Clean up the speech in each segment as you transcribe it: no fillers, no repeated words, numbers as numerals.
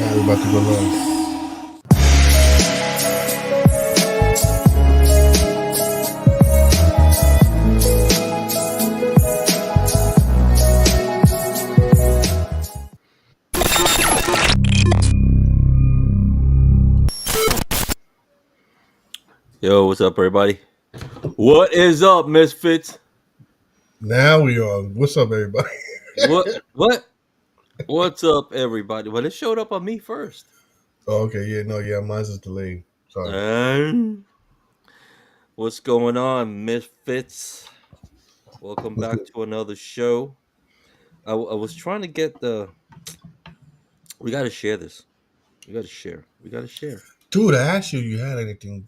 Now we're about to go live. Yo, what's up, everybody? What is up, Misfits? Now we are. What's up, everybody? What? What's up, everybody? Well, it showed up on me first. Oh, okay, yeah, no, yeah, mine's is delayed. Sorry. And what's going on, Misfits? Welcome What's back good? to another show. I was trying to get the. We got to share this. We got to share. We got to share. Dude, I asked you if you had anything.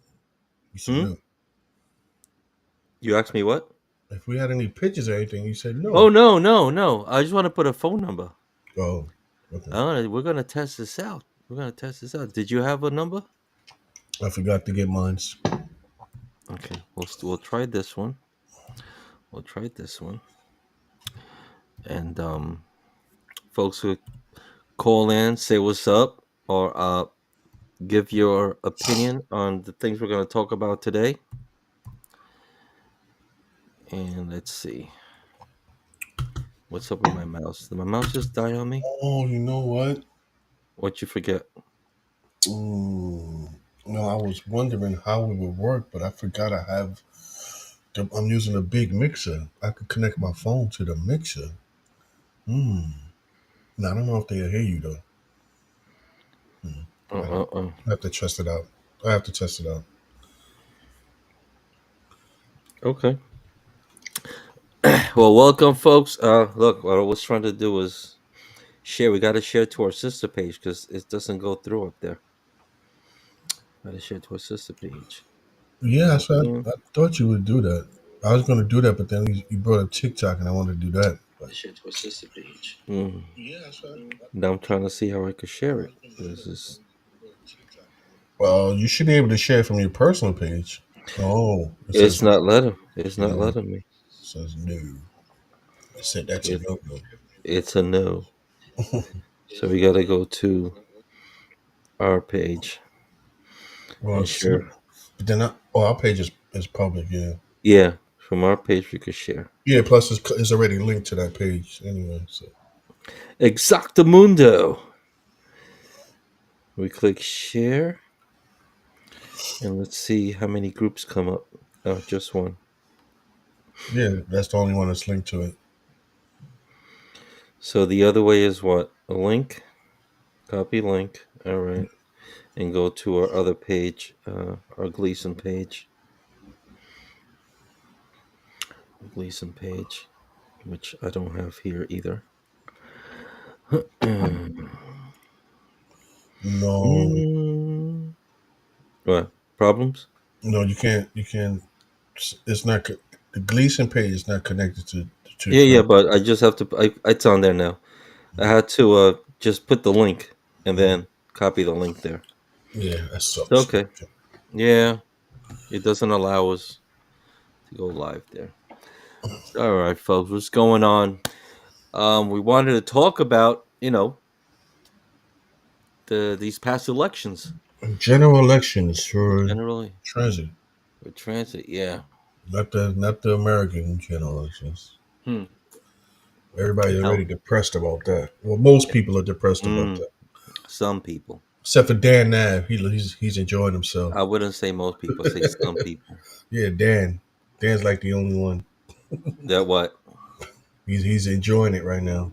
You said Hmm? no. You asked me what? If we had any pictures or anything, you said Oh, no. no. I just want to put a phone number. Oh, okay. We're going to test this out. Did you have a number? I forgot to get mine. Okay, we'll try this one. We'll try this one. And folks who call in, say what's up, or give your opinion on the things we're going to talk about today. And let's see. What's up with my mouse? Did my mouse just die on me? Oh, you know what? What'd you forget? Mm, no, I was wondering how it would work, but I forgot I have. I'm using a big mixer. I could connect my phone to the mixer. Hmm. Now, I don't know if they'll hear you though. I Uh-uh. have to test it out. I have to test it out. Okay. Well, welcome, folks. Look, what I was trying to do was share. We got to share to our sister page because it doesn't go through up there. Got to share to our sister page. Yeah, Copy so link. I thought you would do that. I was going to do that, but then you brought up TikTok, and I wanted to do that. But Share to our sister page. Now I'm trying to see how I could share it. This is well, you should be able to share it from your personal page. Oh, it It's says not letting. It's not no. It letting me. says no. It said that's a It, no no. it's a no. So we gotta go to our page Well, and share. but then our page is public. Yeah, Yeah, from our page we could share. yeah. Plus, it's already linked to that page anyway. So Exactamundo. We click share and let's see how many groups come up. Oh, just one. yeah, that's the only one that's linked to it. So the other way is what? A link. Copy link. All right, and go to our other page, our Gleason page. Gleason page, which I don't have here either. No, What problems? no, you can't. You can't. It's not. The Gleason page is not connected to your Yeah, phone. but I just have to. It's on there now. I had to just put the link and then copy the link there. Yeah, that sucks. Okay. Yeah, it doesn't allow us to go live there. All right, folks, what's going on? We wanted to talk about these past elections General elections for generally transit, with transit. Yeah. not the American general elections. Hmm. Everybody's How? already depressed about that. Well, most people are depressed about Mm, that, some people. except for Dan Nav. He's enjoying himself. I wouldn't say most people. Say some people. Yeah, Dan. Dan's like the only one. That what? He's enjoying it right now.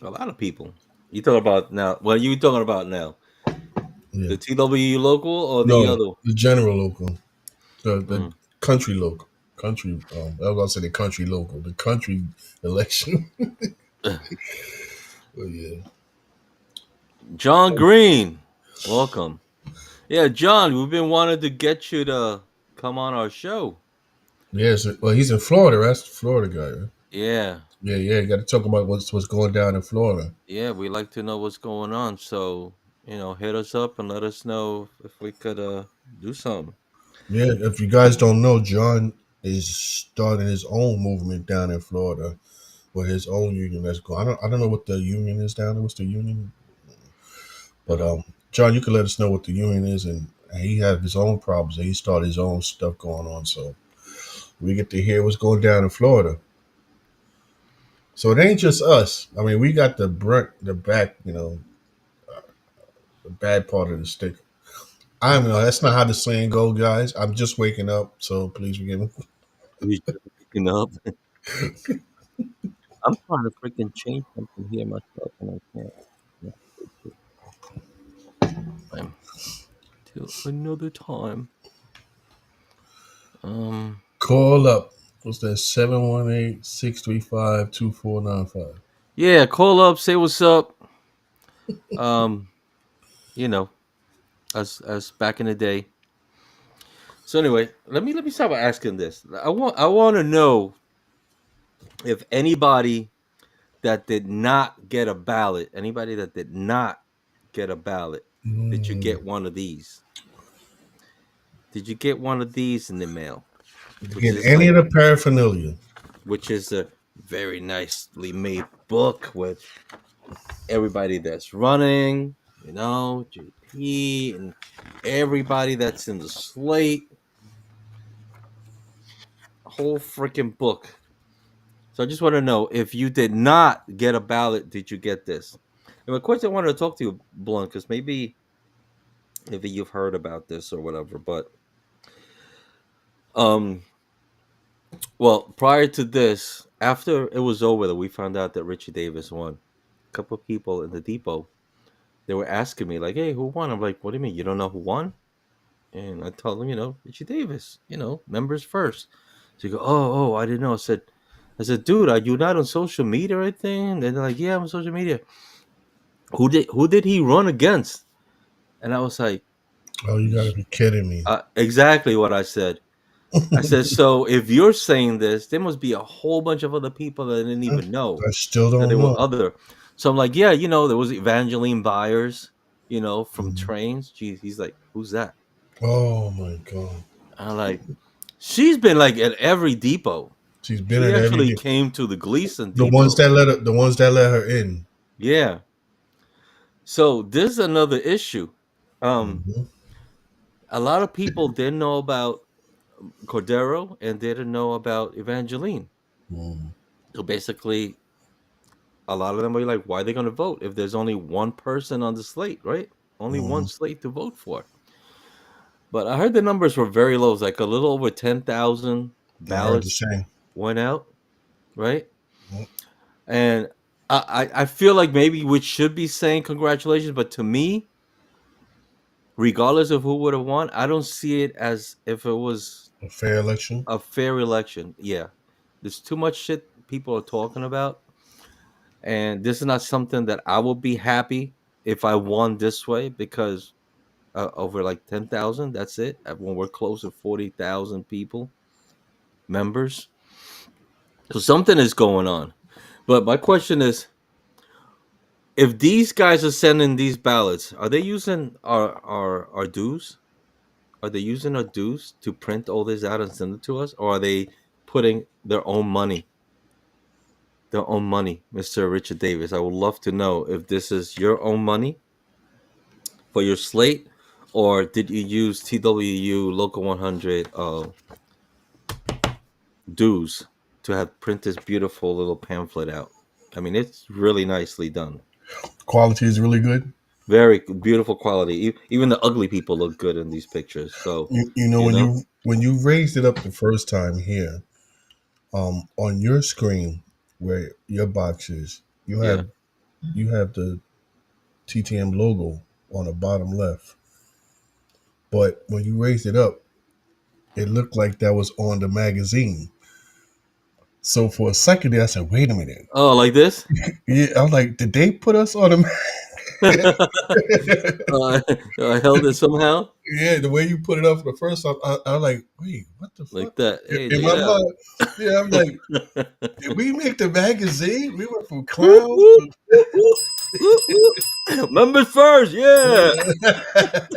A lot of people. You talking about now? What are you talking about now? Yeah. The TWU local or the No, other? the general local, the Mm. country local, country. I was gonna say the country local, the country election. Oh yeah. John Green, welcome. Yeah, John, we've been wanting to get you to come on our show. Yes. Well, he's in Florida. Right? That's the Florida guy. Right? Yeah, Yeah, yeah. You got to talk about what's going down in Florida. yeah, we like to know what's going on. So hit us up and let us know if we could do something. Yeah, if you guys don't know, John is starting his own movement down in Florida with his own union that's going. I don't know what the union is down there. What's the union? But John, you can let us know what the union is, and he had his own problems. And he started his own stuff going on, so we get to hear what's going down in Florida. So it ain't just us. I mean, we got the brunt, the back, the bad part of the stick. I don't know. That's not how the saying go, guys. I'm just waking up, so please forgive me. We just waking up. I'm trying to freaking change something here myself, and I can't. Yeah, time till another time. Um, Call up. What's that? 718-635-2495. yeah, call up, say what's up. Um, you know, as back in the day. So anyway, let me start by asking this. I want to know if anybody that did not get a ballot, anybody that did not get a ballot, did you Mm. get one of these? Did you get one of these in the mail? Which Get is any like, of the paraphernalia. which is a very nicely made book with everybody that's running, JP and everybody that's in the slate, a whole freaking book. So I just want to know if you did not get a ballot, did you get this? And of course, I wanted to talk to you, Blunt, because maybe you've heard about this or whatever. But um, well, prior to this, after it was over, that we found out that Richie Davis won. A couple of people in the depot, they were asking me like, "Hey, who won?" I'm like, "What do you mean? You don't know who won?" And I told them, Richie Davis, members first. So you go, oh, I didn't know. I said, dude, are you not on social media or anything? And they're like, yeah, I'm on social media. Who did he run against? And I was like, Oh, you gotta be kidding me. Exactly what I said. I said, so if you're saying this, there must be a whole bunch of other people that didn't even know I still that there don't were know. other. So I'm like, yeah, there was Evangeline Byers, from Mhm. Trains. Geez, he's like, who's that? Oh my god. I'm like, she's been like at every depot. She's been She at every actually day. came to the Gleason The ones depot. that let her in. Yeah. So this is another issue. Um, Hmm. a lot of people didn't know about Cordero and didn't know about Evangeline. Mm. So basically, a lot of them were like, why are they going to vote if there's only one person on the slate, right? Only one Hmm. slate to vote for. But I heard the numbers were very low. It's like a little over 10,000 I heard the ballots same. went out, right? Mm. And I feel like maybe we should be saying congratulations, but to me, regardless of who would have won, I don't see it as if it was A fair election. a fair election. Yeah, there's too much shit people are talking about, and this is not something that I would be happy if I won this way because over like 10,000, that's it. When we're close to 40,000 people members, so something is going on. But my question is, if these guys are sending these ballots, are they using our dues? Are they using our dues to print all this out and send it to us, or are they putting their own money? Their own money, Mr. Richard Davis. I would love to know if this is your own money for your slate, or did you use TWU Local 100 dues to have print this beautiful little pamphlet out? I mean, it's really nicely done. Quality is really good. Very beautiful quality. Even the ugly people look good in these pictures. So, You know you know, when you raised it up the first time here, on your screen where your box is, yeah. you have the TTM logo on the bottom left. But when you raised it up, it looked like that was on the magazine. So for a second there, I said, "Wait a minute." Oh, like this? Yeah, I was like, "Did they put us on the?" I held it somehow Yeah, the way you put it up for the first time, I was like, "Wait, what the fuck?" like that. Hey, In check it my out. mind, yeah, I'm like, "Did we make the magazine? We went from Whoop, clowns whoop, whoop, whoop, whoop, whoop. Members first, yeah. to."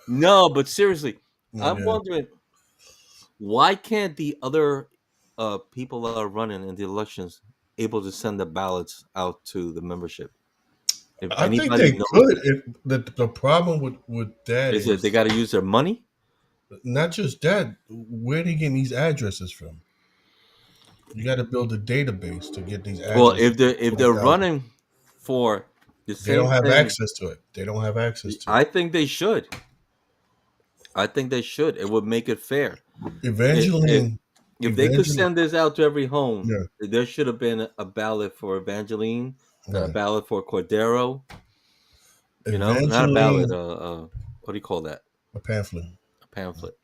No, but seriously, I'm Yeah, wondering why can't the other people that are running in the elections able to send the ballots out to the membership? If I think anybody they knows could. that, If the problem with that is it they is got to use their money? not just that. Where they getting these addresses from? You got to build a database to get these Well, addresses. if they're 40,000. running for the They same don't have thing, access to it. They don't have access to I it. think they should. I think they should. It would make it fair. If Evangeline, if they could Evangeline, send this out to every home, yeah, there should have been a ballot for Evangeline, a yeah. ballot for Cordero. You know, not a ballot. Evangeline, What do you call that? a pamphlet. A pamphlet.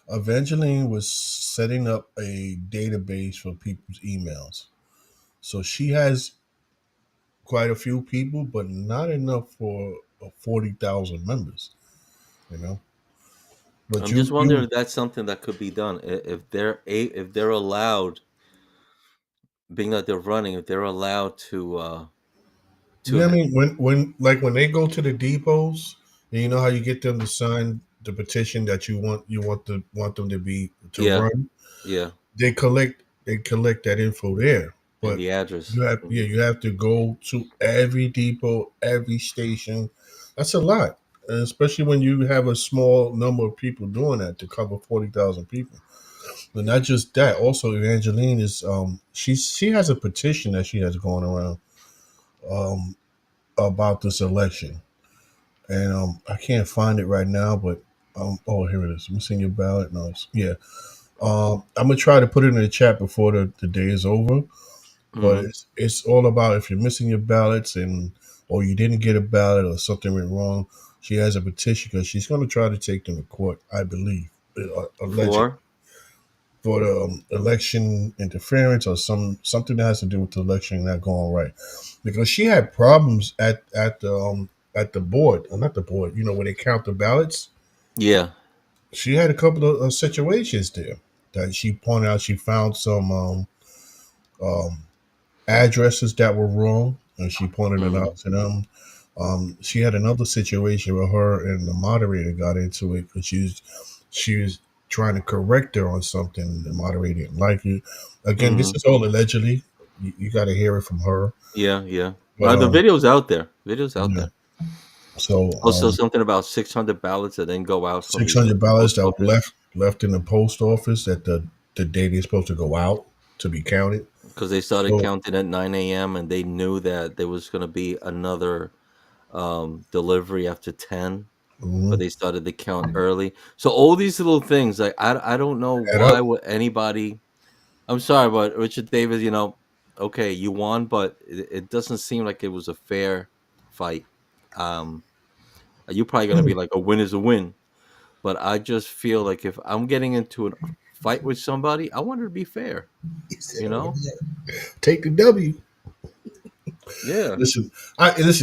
Evangeline was setting up a database for people's emails. So she has quite a few people, but not enough for 40,000 members. You know, but I'm just wondering you, if that's something that could be done. If if they're allowed, being that they're running, if they're allowed to yeah. I mean, when they go to the depots, and you know how you get them to sign the petition that you want them to be to yeah, run. yeah, They collect that info there, and but the address. you have yeah Mhm. you have to go to every depot, every station. That's a lot, and especially when you have a small number of people doing that to cover 40,000 people. But not just that, also Evangeline is she has a petition that she has going around um about this election, and I can't find it right now, but oh, here it is. Missing your ballot. No, yeah. I'm gonna try to put it in the chat before the day is over. But Mhm. it's all about if you're missing your ballots and or you didn't get a ballot or something went wrong. She has a petition because she's going to try to take them to court, I believe, alleged For for the election interference or something that has to do with the election not going right. Because she had problems at the board, not the board, where they count the ballots. yeah. She had a couple of situations there that she pointed out. She found some um, addresses that were wrong, and she pointed it out Mhm. to them. She had another situation where her and the moderator got into it because she was trying to correct her on something. And the moderator didn't like it. Again, this Mhm. is all allegedly. You got to hear it from her. Yeah, yeah. But The video's out there. Video's out yeah. there. So Also, something about 600 ballots that didn't go out from 600 the ballots post that were office left in the post office at the day they're supposed to go out to be counted. because they started So counting at 9 a.m. and they knew that there was going to be another delivery after 10, but mhm, they started the count early. So all these little things, like I don't know add why up. would anybody. I'm sorry, but Richard Davis, okay, you won, but it doesn't seem like it was a fair fight. Um, you're probably gonna be like a win is a win, but I just feel like if I'm getting into a fight with somebody, I want it to be fair. He said, You "Oh, know? yeah. Take the W." Yeah. Listen.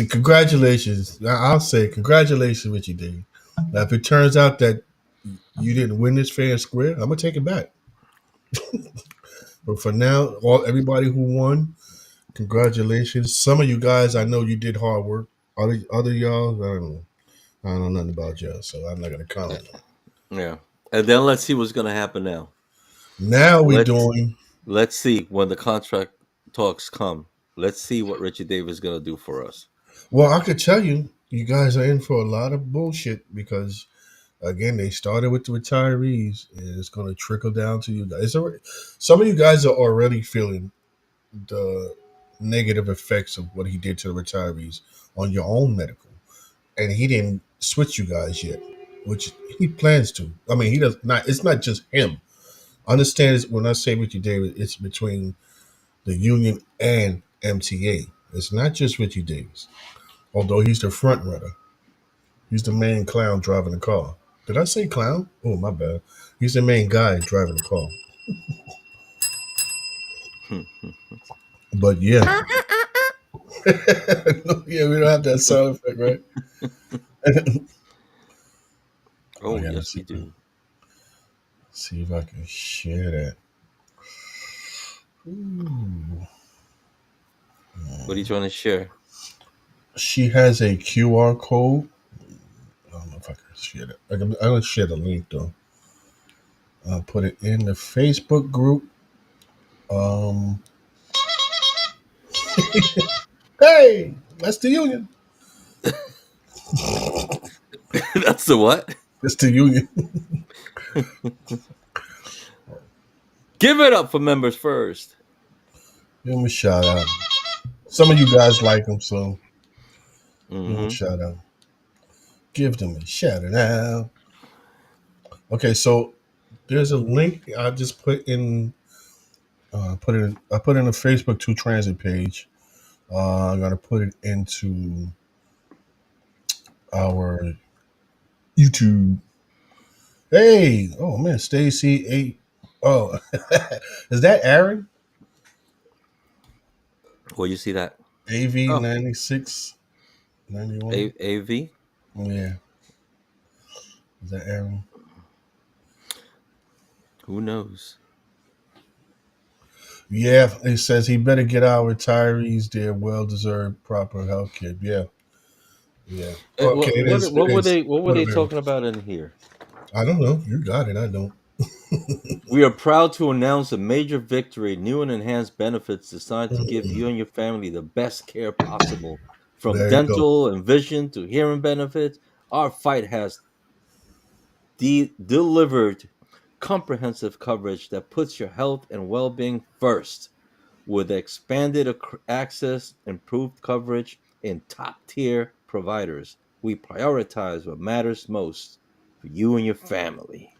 Congratulations. I'll say congratulations, Richie D. Now, if it turns out that you didn't win this fair and square, I'm gonna take it back. But for now, everybody who won, congratulations. Some of you guys, I know you did hard work. Other y'all, I don't know. I don't know nothing about y'all, so I'm not gonna Yeah. comment on. Yeah. And then let's see what's gonna happen now. Now we Let's doing let's see when the contract talks come. Let's see what Richard Davis is gonna do for us. well. I could tell you, you guys are in for a lot of bullshit because again, they started with the retirees, and it's going to trickle down to you guys. Some of you guys are already feeling the negative effects of what he did to the retirees on your own medical, and he didn't switch you guys yet, which he plans to. I mean, he does not. It's not just him. Understand this, when I say Ricky Davis, it's between the union and MTA. It's not just Ricky Davis, although he's the front runner. He's the main clown driving the car. Did I say clown? Oh, my bad. He's the main guy driving the car. But yeah. Yeah, we don't have that sound effect, right? Oh, Oh yeah, yes, let's we do. see if I can share that. Ooh. What are you trying to share? She has a QR code. I don't know if I can share that. I'm going to share the link, though. I'll put it in the Facebook group. Um, hey, that's the union. That's the what? It's the union. Give it up for members first. Give him a shout out. Some of you guys like him, so give him a Mm-hmm. shout out. Give them a shout out. Okay, so there's a link I just put in a Facebook Two Transit page. I'm gonna put it into our YouTube. Hey, oh man, Stacy eight. Oh, is that Aaron? Well, you see that? AV Oh, 96 91. AV. Yeah, is that Aaron? Who knows? Yeah, it says he better get our retirees their well-deserved proper health care. Yeah, yeah. Okay, What it what is. It what were is. they what were What a they very. talking about in here? I don't know. You got it. I don't. We are proud to announce a major victory, new and enhanced benefits designed to give Mm, you and your family the best care possible. From there you go. dental and vision to hearing benefits, our fight has delivered comprehensive coverage that puts your health and well being first. With expanded access, improved coverage, and top tier providers, we prioritize what matters most for you and your family.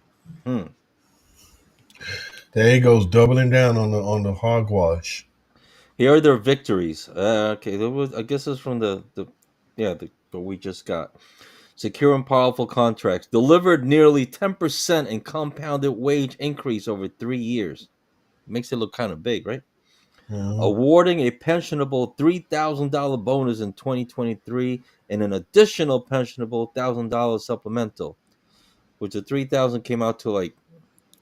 Hmm. There he goes, doubling down on the hogwash. Here are their victories. Okay, there was. I guess it's from the yeah the what we just got. Secure and powerful contracts delivered nearly 10% in compounded wage increase over 3 years. Makes it look kind of big, right? Hmm. Awarding a pensionable $3,000 bonus in 2023 and an additional pensionable $1,000 supplemental, which the 3,000 came out to like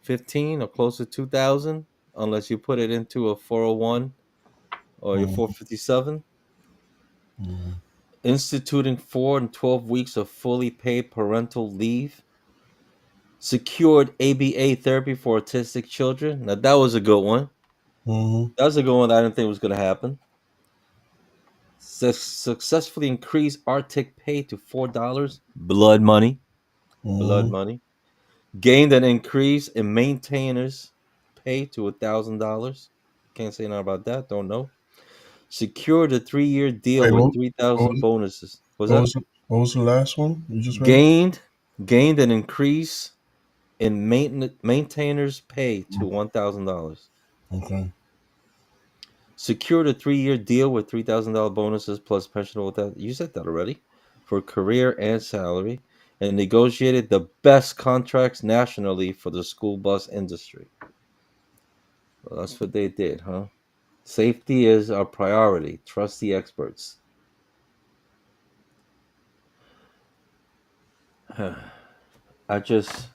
15 or close to 2,000, unless you put it into a 401 or your Hmm. 457. Hmm. Instituting 4 and 12 weeks of fully paid parental leave. Secured ABA therapy for autistic children. Now that was a good one. Hmm. That was a good one that I didn't think was going to happen. Successfully increased Arctic pay to $4. Blood money. Blood Hmm. money. Gained an increase in maintainers pay to $1,000. Can't say nothing about that. Don't know. Secured a 3-year deal Wait, with what 3,000 was, bonuses. Was what that was what was the last one you just read? gained? Gained an increase in maintainers pay to $1,000. Okay. Secured a 3-year deal with $3,000 bonuses plus pension. With that, you said that already, for career and salary, and negotiated the best contracts nationally for the school bus industry. Well, that's what they did, huh? Safety is our priority. Trust the experts. I just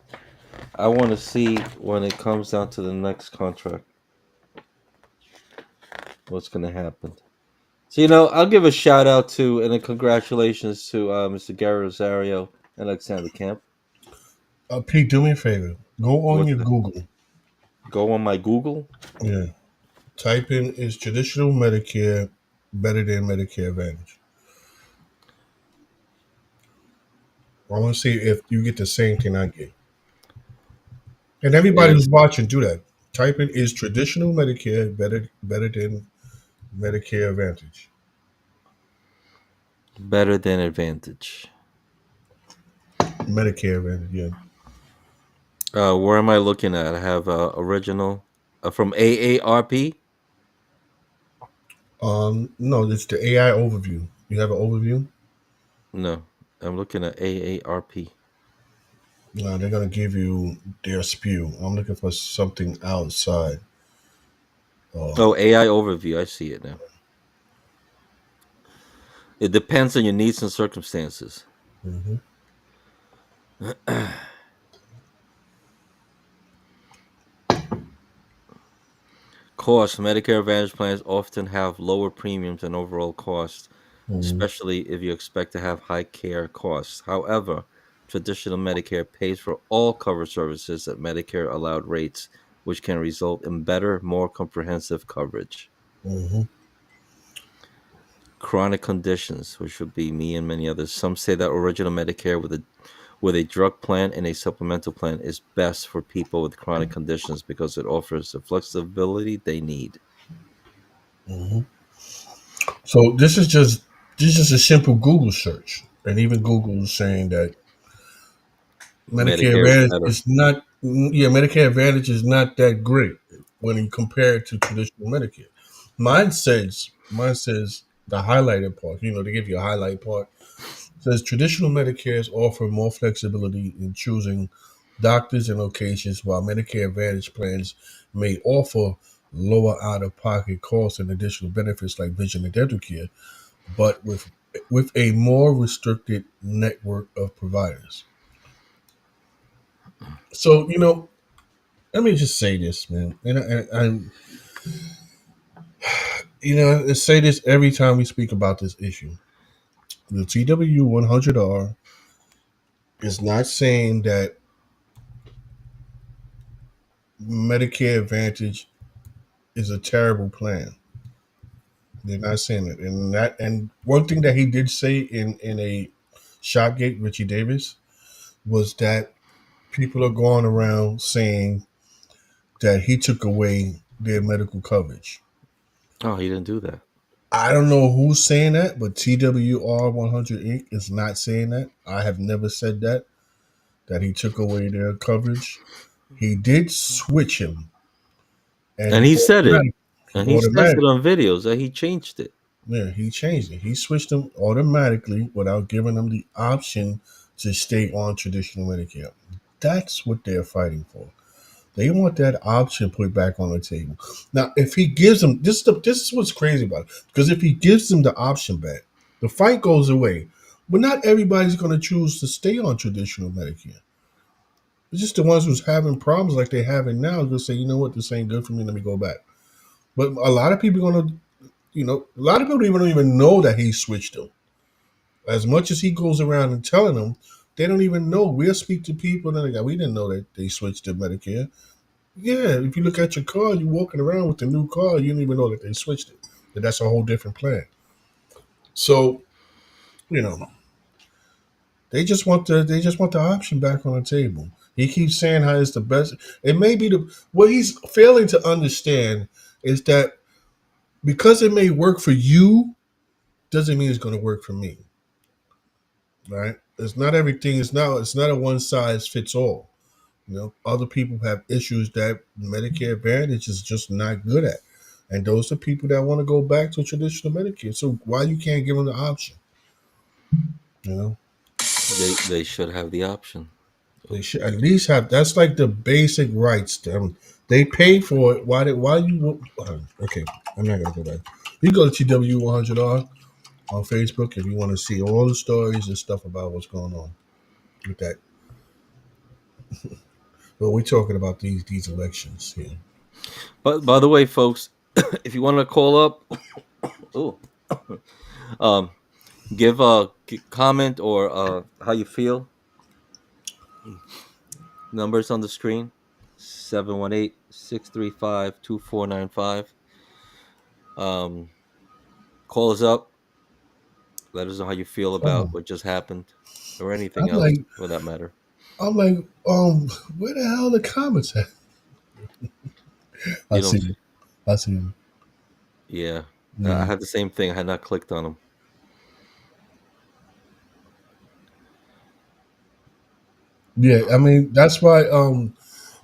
I want to see when it comes down to the next contract what's going to happen. So I'll give a shout out to and a congratulations to Mr. Gary Rosario and Alexander Camp. Pete, do me a favor. Go on What's your that? Google. Go on my Google. Yeah. Type in is traditional Medicare better than Medicare Advantage? I want to see if you get the same thing I get. And everybody Is who's watching, do that. Type in is traditional Medicare better than Medicare Advantage? better than Advantage. Medicare Advantage, yeah. Where am I looking at? I have original from AARP. No, it's the AI overview. You have an overview? No, I'm looking at AARP. No, they're gonna give you their spew. I'm looking for something outside. Uh, Oh, AI overview. I see it now. It depends on your needs and circumstances. mhm. Cost: Medicare Advantage plans often have lower premiums and overall costs, Mhm. especially if you expect to have high care costs. However, traditional Medicare pays for all covered services at Medicare allowed rates, which can result in better, more comprehensive coverage. Mhm. chronic conditions, which would be me and many others. Some say that original Medicare with a drug plan and a supplemental plan is best for people with chronic conditions because it offers the flexibility they need. Hmm. So this is a simple Google search, and even Google is saying that Medicare Medicare is Advantage better. is not. Yeah, Medicare Advantage is not that great when you compare it to traditional Medicare. Mine says the highlighted part. You know, they give you a highlight part. It says traditional Medicares offer more flexibility in choosing doctors and locations, while Medicare Advantage plans may offer lower out-of-pocket costs and additional benefits like vision and dental care, but with a more restricted network of providers. So let me just say this, man. I say this every time we speak about this issue. The TWU 100R is not saying that Medicare Advantage is a terrible plan. They're not saying it, and one thing that he did say in a Shopgate, Richie Davis, was that people are going around saying that he took away their medical coverage. Oh, he didn't do that. I don't know who's saying that, but TWR 100 Inc. is not saying that. I have never said that he took away their coverage. He did switch him, and And he said it. he And he says it automatic. on videos that he changed it. Yeah, he changed it. He switched them automatically without giving them the option to stay on traditional Medicare. That's what they're fighting for. They want that option put back on the table. Now, if he gives them this is what's crazy about it. Because if he gives them the option back, the fight goes away. But not everybody's going to choose to stay on traditional Medicare. It's just the ones who's having problems like they're having now. Going to say, you know what, this ain't good for me. Let me go back. But a lot of people are going to, a lot of people don't even know that he switched them. As much as he goes around and telling them, they don't even know. We'll speak to people and they're like, we didn't know that they switched to Medicare. Yeah, if you look at your car, you're walking around with the new car, you didn't even know that they switched it. That that's a whole different plan. So, you know, they just want the option back on the table. He keeps saying how it's the best. It may be the what he's failing to understand is that because it may work for you, doesn't mean it's going to work for me. Right? It's not everything. It's not a one size fits all. Other people have issues that Medicare Advantage is just not good at, and those are people that want to go back to traditional Medicare. So why you can't give them the option? You know, They should have the option. they should at least have. That's like the basic rights. They pay for it. Why you? Okay, I'm not gonna go back. You go to TW100R on Facebook if you want to see all the stories and stuff about what's going on with that. But we're talking about these elections here. But by the way, folks, if you want to call up, oh, um, give a comment or how you feel. Numbers on the screen: 718-635-2495. Um, call us up. Let us know how you feel about Oh, what just happened, or anything I'm else like, for that matter. I'm like, where the hell are the comments at? I You see don't. it. I see it. Yeah, I Yeah. had the same thing. I had not clicked on them. Yeah, I mean that's why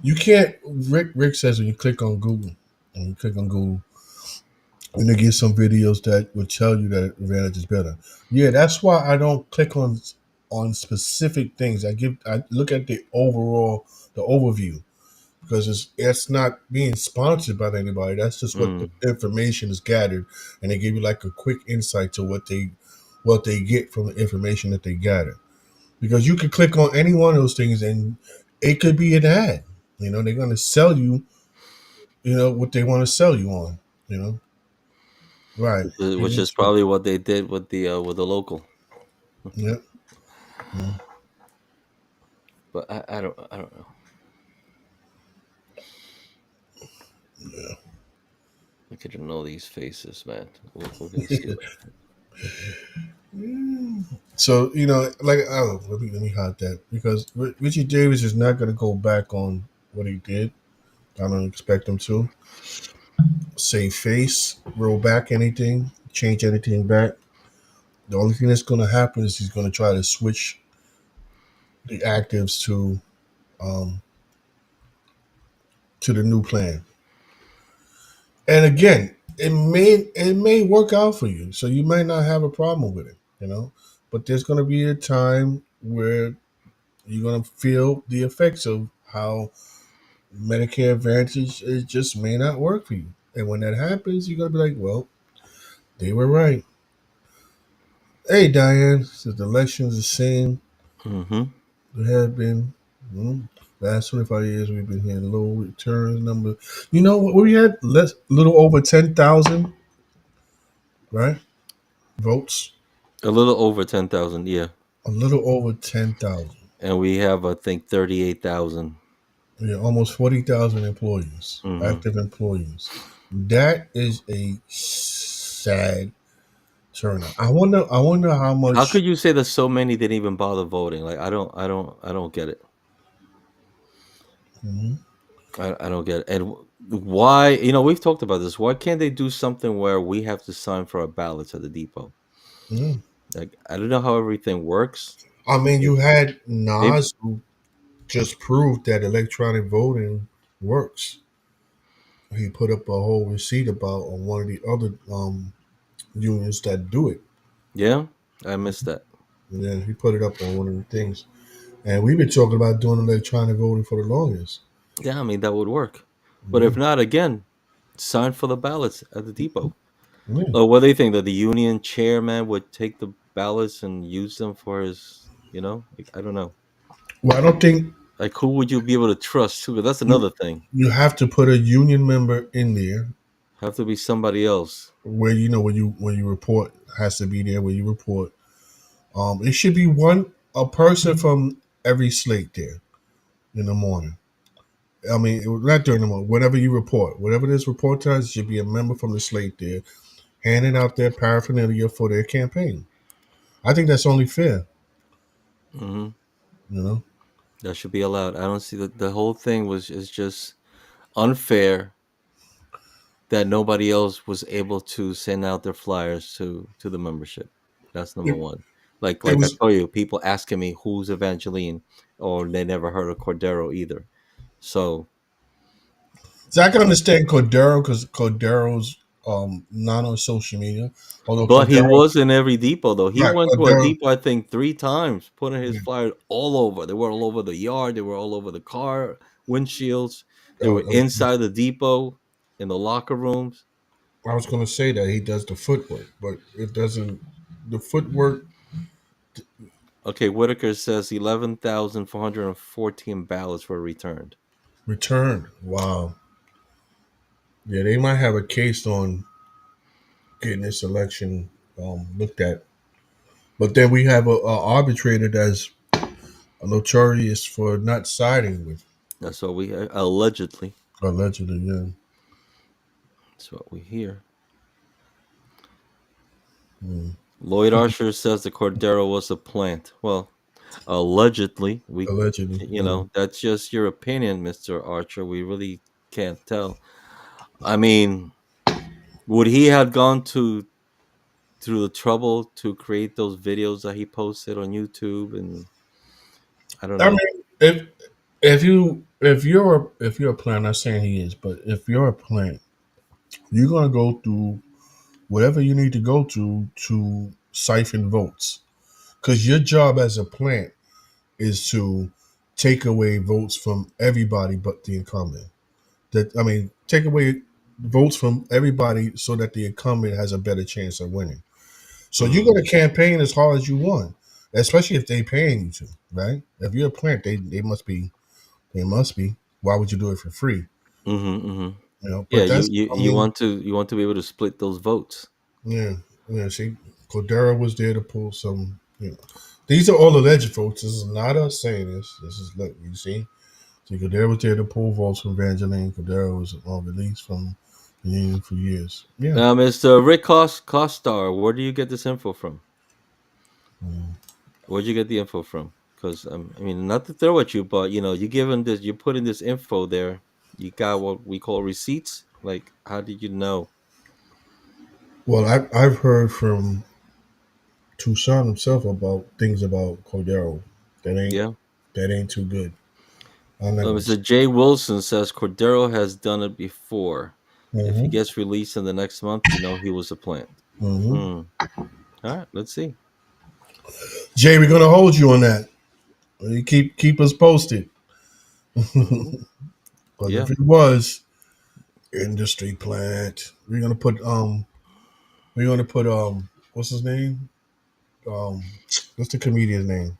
you can't Rick says when you click on Google and they get some videos that would tell you that Advantage is better. Yeah, that's why I don't click on specific things. I look at the overview because it's not being sponsored by anybody. That's just what the Mm. information is gathered, and they give you like a quick insight to what they get from the information that they gather. Because you could click on any one of those things and it could be an ad. They're going to sell you, what they want to sell you on. You know, right? Which is probably what they did with the local. Yeah, yeah, But I don't know. yeah. I couldn't know these faces, man. We're gonna see what happens. So like, oh, let me hide that because Richie Davis is not going to go back on what he did. I don't expect him to save face, roll back anything, change anything back. The only thing that's going to happen is he's going to try to switch the actives um, to the new plan. And again, it may work out for you, so you might not have a problem with it. But there's going to be a time where you're going to feel the effects of how Medicare Advantage it just may not work for you. And when that happens, you're going to be like, well, they were right. Hey, Diane, so the election's the same. Mm-hmm. It have been. mm, Last 25 years, we've been here. Low return number. You know what? We had less, little over 10,000, right? Votes. A little over 10,000, yeah. A little over 10,000. And we have, I think, 38,000. Yeah, almost 40,000 employees, Mm-hmm. active employees. That is a sad turnout. I wonder how How much. could you say that so many didn't even bother voting? Like, I don't get it. Mhm. I don't get it. And why? We've talked about this. Why can't they do something where we have to sign for our ballots at the depot? Yeah. Like, I don't know how everything works. I mean, Maybe, you had maybe Nas who just proved that electronic voting works. He put up a whole receipt about on one of the other unions that do it. yeah, I missed that. And then he put it up on one of the things. And we've been talking about doing electronic voting for the longest. Yeah, I mean that would work. But Yeah. if not, again, sign for the ballots at the depot. Yeah. What do you think that the union chairman would take the ballots and use them for his? Like, I don't know. Well, I don't think Like, who would you be able to trust too? 'Cause that's you another thing. you have to put a union member in there Have to be somebody else. where when you report has to be there where you report. It should be a person from every slate there in the morning. I mean, not during the morning. Whenever you report, whatever this report time should be a member from the slate there, handing out their paraphernalia for their campaign. I think that's only fair. Hmm. You know, That should be allowed. I don't see that the whole thing is just unfair that nobody else was able to send out their flyers to the membership. That's number it, one. Like it like I was. told you, people asking me who's Evangeline, or they never heard of Cordero either. So, So I can understand Cordero because Cordero's not on social media. Although but he Cordero, was in every depot though. He right, went to a Cordero, depot I think 3 times, putting his yeah, flyers all over. They were all over the yard. They were all over the car windshields. They I, were I was inside the depot, in the locker rooms. I was going to say that he does the footwork, but it doesn't. The footwork Okay, Whitaker says 11,414 ballots were returned. return. Wow. Yeah, they might have a case on getting this election looked at. But then we have a arbitrator that's notorious for not siding with, That's what we allegedly. allegedly. Yeah. That's what we hear. Mm. Lloyd Archer says the Cordero was a plant. Well, allegedly, Allegedly. Yeah. that's just your opinion, Mister Archer. We really can't tell. I mean, would he have gone through the trouble to create those videos that he posted on YouTube? And I don't I know. mean, if you're a plant, I'm not saying he is, but if you're a plant, you're gonna go through whatever you need to go to siphon votes. Because your job as a plant is to take away votes from everybody but the incumbent. Take away votes from everybody so that the incumbent has a better chance of winning. So you're Mm-hmm. going to campaign as hard as you want, especially if they paying you to, right? If you're a plant, they must be. They must be. Why would you do it for free? Mm-hmm. Mm-hmm. Yeah, But you, that's. you I you mean, want to be able to split those votes. yeah, yeah. See, Cordero was there to pull some. These are all alleged votes. This is not us saying this. This is look. You see, Cordero was there to pull votes from Evangeline. Cordero was released from Yeah, for years. Yeah. Mr. Rick Costar, where do you get this info from? Mm. Where'd you get the info from? Because I mean, not to throw at you, but you giving this, you're putting this info there. You got what we call receipts. Like, how did you know? Well, I've heard from Tucson himself about things about Cordero that ain't Yeah. that ain't too good. I'm not gonna. Mr. Jay Wilson says Cordero has done it before. If he Mm-hmm. gets released in the next month, he was a plant. Mm-hmm. Hmm. All right, let's see. Jay, we're gonna hold you on that. You keep us posted. Hmm. Because Yeah. if it was industry plant, we're gonna put what's his name? Um what's the comedian's name?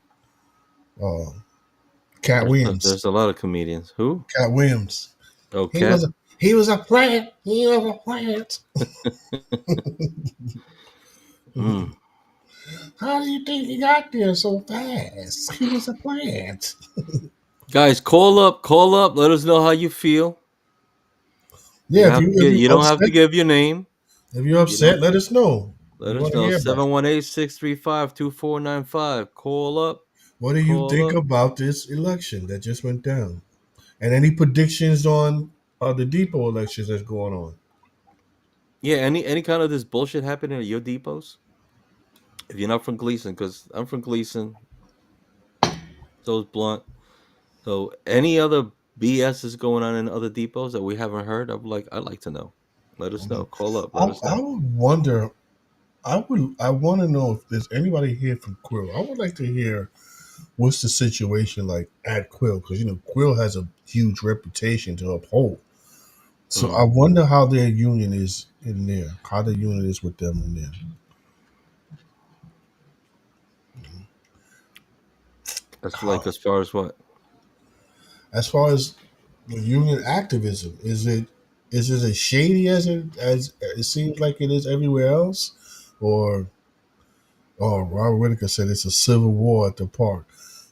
Uh Cat Williams. There's a lot of comedians. Who? Cat Williams. Oh, He was Cat. a he was a plant. He was a plant. Hmm. How do you think he got there so fast? He was a plant. Guys, call up. Call up. Let us know how you feel. You Yeah, have to if get. you You don't have to upset, give your name. if you're You don't. upset, let us know. Let We us want to know. hear about it. 718-635-2495. Call up. What do you Call think up. about this election that just went down? And any predictions on the depot elections that's going on? Yeah, any kind of this bullshit happening at your depots? If you're not from Gleason, because I'm from Gleason, so is Blunt. So any other BS is going on in other depots that we haven't heard, I'd like to know. Let us know. Call up. Let us I know. would wonder. I want to know if there's anybody here from Quill. I would like to hear what's the situation like at Quill because Quill has a huge reputation to uphold. So I Mm. wonder how their union is in there. How the union is with them in there. That's like How, as far as what? as far as the union activism, is it as shady as it seems like it is everywhere else, or Robert Whitaker said it's a civil war at the park.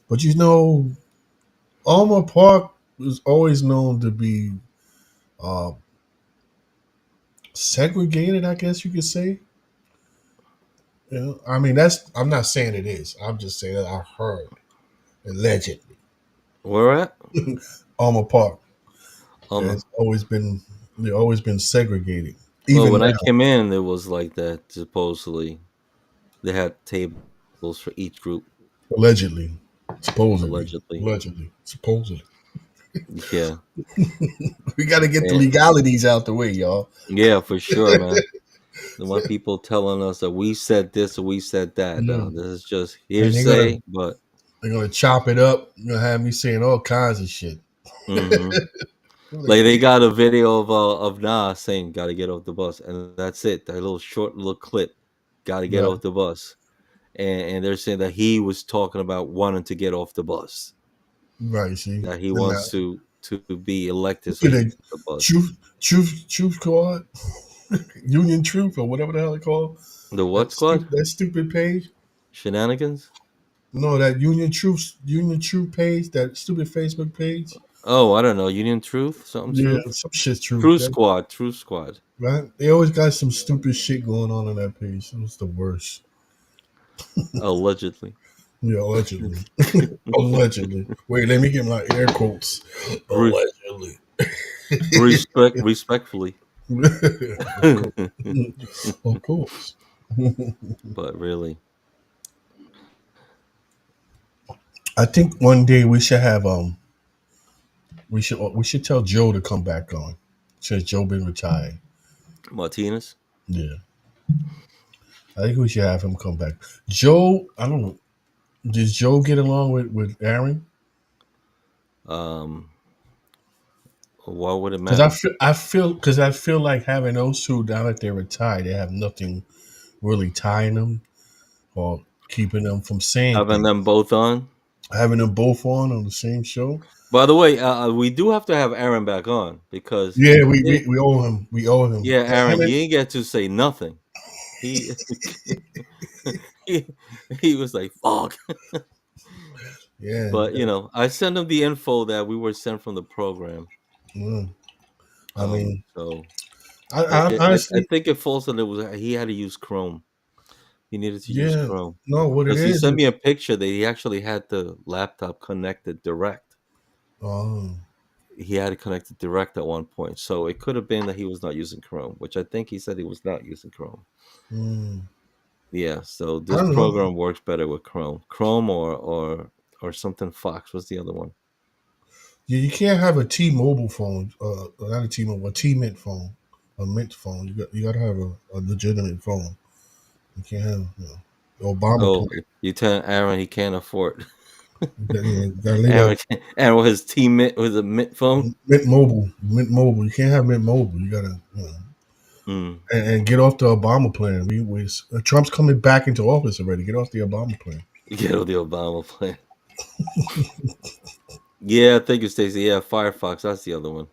But Alma Park was always known to be uh, segregated, I guess you could say. I mean I'm not saying it is. I'm just saying that I heard allegedly. Where at? Alma Park Um. has always been segregated, Well, even when I now. came in, it was like that. Supposedly, they had tables for each group. Allegedly, supposedly, Allegedly. allegedly, supposedly. Yeah. We got to get the And, legalities out the way, y'all. yeah, for sure, man. The one people telling us that we said this or we said that. No, No. this is just And hearsay. But they're gonna chop it up. You're gonna have me saying all kinds of shit. hmm I'm like, like they got a video of Nas saying "Got to get off the bus," and that's it. That little short little clip. Got to get right, off the bus, and they're saying that he was talking about wanting to get off the bus. right. See, That he then now, wants to be elected so look he at can the get off the bus. truth squad, Union Truth, or whatever the hell they call The what squad? that stupid page. Shenanigans? No, that Union Truth page, that stupid Facebook page. Oh, I don't know. Union Truth? Something Yeah, Truth? some shit's truth. Truth Squad. Truth Squad. Right? They always got some stupid shit going on that page. It was the worst. Allegedly. Yeah, allegedly. Allegedly. Wait, let me get my air quotes. Re- Allegedly. respectfully. Of course. Of course. But really, I think one day we should tell Joe to come back on since Joe been retired. Martinez. Yeah, I think we should have him come back. Joe, I don't know. Did Joe get along with Aaron? Um, why would it Because I matter? feel I feel because I feel like having those two now that they're retired, they have nothing really tying them or keeping them from saying Having things. them both on. Having them both on the same show. By the way, we do have to have Aaron back on because, Yeah, we owe him. We owe him. yeah, Him Aaron, and- you ain't get to say nothing. He he, he was like, "Fuck." yeah, But I sent him the info that we were sent from the program. yeah. I mean, So I I honestly, think it falls under was he had to use Chrome. He needed to use yeah, Chrome no, what it because he sent is, me a picture that he actually had the laptop connected direct. oh, He had it connected direct at one point, so it could have been that he was not using Chrome, which I think he said he was not using Chrome. mm, Yeah, so I this don't know. program works better with Chrome or something Fox. What's the other one? Yeah, you can't have a T-Mobile phone, not a T-Mobile, a T-Mint phone, a Mint phone. You got to have a legitimate phone. You can't have the Obama Oh, plan. you tell Aaron he can't afford. You got to leave Aaron, that Aaron with his T Mint with a Mint phone. Mint Mobile. You can't have Mint Mobile. You got to, Mm. and get off the Obama plan. Trump's coming back into office already. Get off the Obama plan. Get on the Obama plan. Yeah, thank you, Stacey. Yeah, Firefox. That's the other one.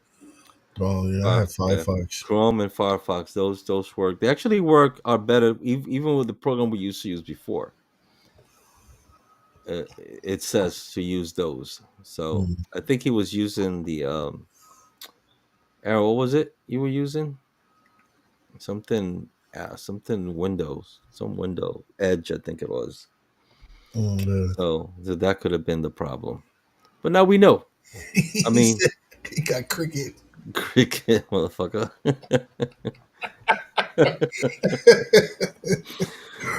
Oh yeah, I Fire, have yeah, Firefox. Chrome and Firefox. Those work. They actually work are better even with the program we used to use before. It says to use those. So Mm, I think he was using the Aaron, what was it you were using? Something something Windows, some window Edge, I think it was. mm, So that could have been the problem. But now we know. I he mean, said he got cricket. cricket, motherfucker.